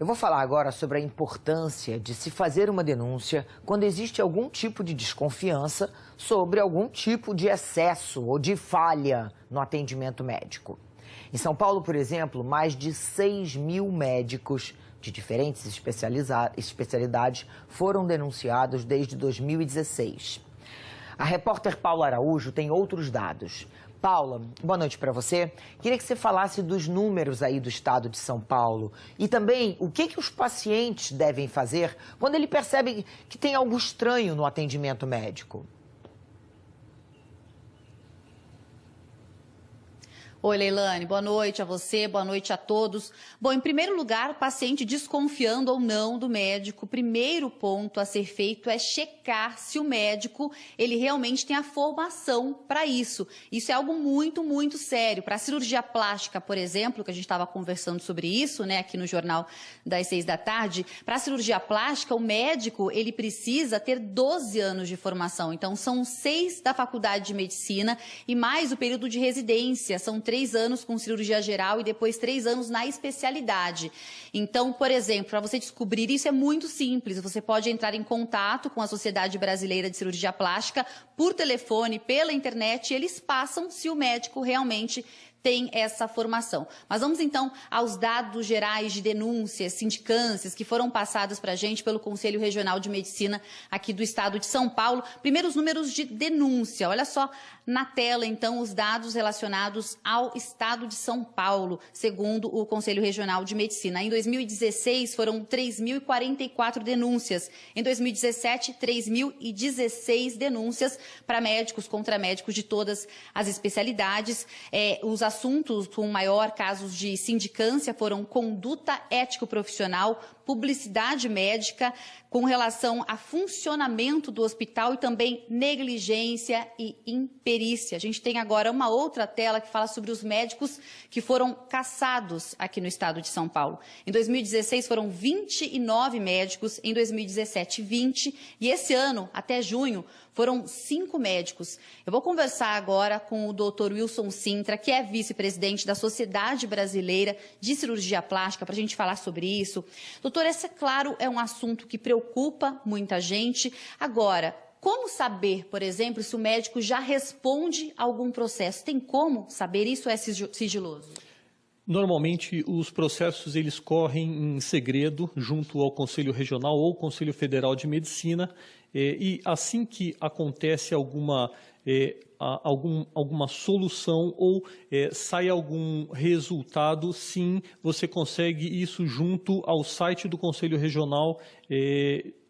Eu vou falar agora sobre a importância de se fazer uma denúncia quando existe algum tipo de desconfiança sobre algum tipo de excesso ou de falha no atendimento médico. Em São Paulo, por exemplo, mais de 6.000 médicos de diferentes especialidades foram denunciados desde 2016. A repórter Paula Araújo tem outros dados. Paula, boa noite para você. Queria que você falasse dos números aí do estado de São Paulo e também o que os pacientes devem fazer quando eles percebem que tem algo estranho no atendimento médico. Oi, Leilane, boa noite a você, boa noite a todos. Bom, em primeiro lugar, o paciente desconfiando ou não do médico, o primeiro ponto a ser feito é checar se o médico, ele realmente tem a formação para isso. Isso é algo muito, muito sério. Para a cirurgia plástica, por exemplo, que a gente estava conversando sobre isso, né, aqui no Jornal das 6 da tarde, para a cirurgia plástica, o médico, ele precisa ter 12 anos de formação. Então, são 6 da faculdade de medicina e mais o período de residência, são 3 anos com cirurgia geral e depois 3 anos na especialidade. Então, por exemplo, para você descobrir isso é muito simples. Você pode entrar em contato com a Sociedade Brasileira de Cirurgia Plástica por telefone, pela internet, e eles passam se o médico realmente tem essa formação. Mas vamos então aos dados gerais de denúncias, sindicâncias que foram passadas para a gente pelo Conselho Regional de Medicina aqui do estado de São Paulo. Primeiro os números de denúncia. Olha só na tela então os dados relacionados ao estado de São Paulo, segundo o Conselho Regional de Medicina. Em 2016 foram 3.044 denúncias. Em 2017, 3.016 denúncias para médicos, contra médicos de todas as especialidades. Os assuntos com maior casos de sindicância foram conduta ético-profissional, publicidade médica, com relação a funcionamento do hospital e também negligência e imperícia. A gente tem agora uma outra tela que fala sobre os médicos que foram cassados aqui no estado de São Paulo. Em 2016 foram 29 médicos, em 2017 20 e esse ano, até junho, foram 5 médicos. Eu vou conversar agora com o Dr. Wilson Sintra, que é vice-presidente da Sociedade Brasileira de Cirurgia Plástica, para a gente falar sobre isso. Doutor, esse, é claro, é um assunto que preocupa muita gente. Agora, como saber, por exemplo, se o médico já responde a algum processo? Tem como saber isso ou é sigiloso? Normalmente, os processos eles correm em segredo junto ao Conselho Regional ou Conselho Federal de Medicina e assim que acontece alguma solução ou sai algum resultado, sim, você consegue isso junto ao site do Conselho Regional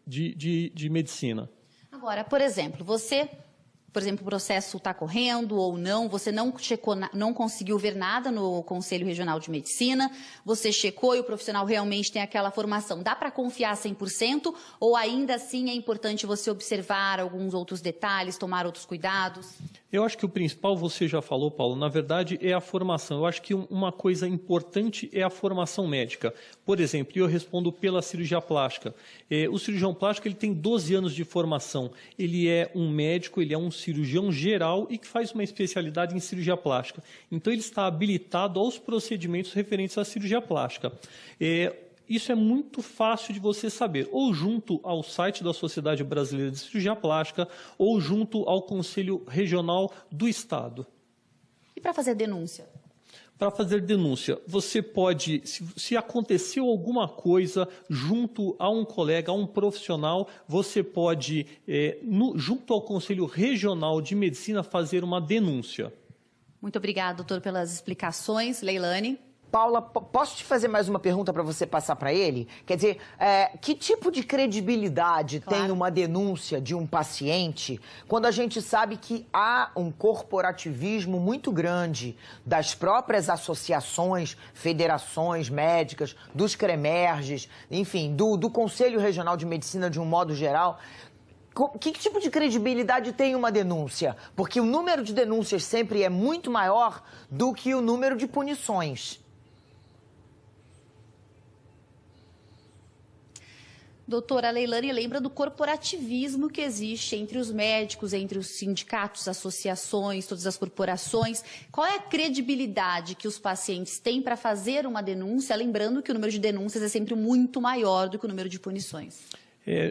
de Medicina. Agora, por exemplo, o processo está correndo ou não, você não checou, não conseguiu ver nada no Conselho Regional de Medicina, você checou e o profissional realmente tem aquela formação. Dá para confiar 100% ou ainda assim é importante você observar alguns outros detalhes, tomar outros cuidados? Eu acho que o principal, você já falou, Paulo, na verdade é a formação. Eu acho que uma coisa importante é a formação médica. Por exemplo, eu respondo pela cirurgia plástica. O cirurgião plástico ele tem 12 anos de formação. Ele é um médico, ele é um cirurgião geral e que faz uma especialidade em cirurgia plástica. Então, ele está habilitado aos procedimentos referentes à cirurgia plástica. Isso é muito fácil de você saber, ou junto ao site da Sociedade Brasileira de Cirurgia Plástica, ou junto ao Conselho Regional do Estado. E para fazer denúncia? Para fazer denúncia, você pode, se aconteceu alguma coisa junto a um colega, a um profissional, você pode, junto ao Conselho Regional de Medicina, fazer uma denúncia. Muito obrigada, doutor, pelas explicações. Leilane? Paula, posso te fazer mais uma pergunta para você passar para ele? Quer dizer, que tipo de credibilidade tem uma denúncia de um paciente quando a gente sabe que há um corporativismo muito grande das próprias associações, federações médicas, dos CREMERGES, enfim, do Conselho Regional de Medicina de um modo geral? Que tipo de credibilidade tem uma denúncia? Porque o número de denúncias sempre é muito maior do que o número de punições. Doutora Leilane lembra do corporativismo que existe entre os médicos, entre os sindicatos, associações, todas as corporações. Qual é a credibilidade que os pacientes têm para fazer uma denúncia? Lembrando que o número de denúncias é sempre muito maior do que o número de punições.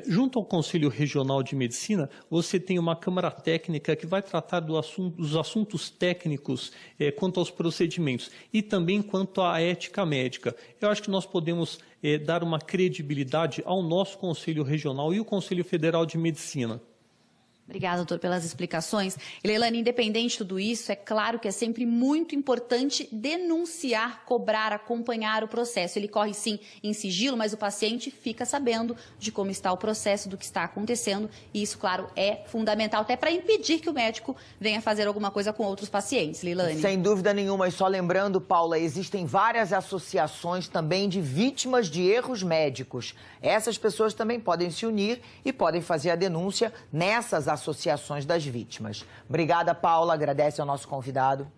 Junto ao Conselho Regional de Medicina, você tem uma Câmara Técnica que vai tratar dos assuntos técnicos quanto aos procedimentos e também quanto à ética médica. Eu acho que nós podemos dar uma credibilidade ao nosso Conselho Regional e o Conselho Federal de Medicina. Obrigada, doutor, pelas explicações. E, Leilane, independente de tudo isso, é claro que é sempre muito importante denunciar, cobrar, acompanhar o processo. Ele corre, sim, em sigilo, mas o paciente fica sabendo de como está o processo, do que está acontecendo. E isso, claro, é fundamental, até para impedir que o médico venha fazer alguma coisa com outros pacientes. Leilane. Sem dúvida nenhuma. E só lembrando, Paula, existem várias associações também de vítimas de erros médicos. Essas pessoas também podem se unir e podem fazer a denúncia nessas associações das vítimas. Obrigada, Paula. Agradece ao nosso convidado.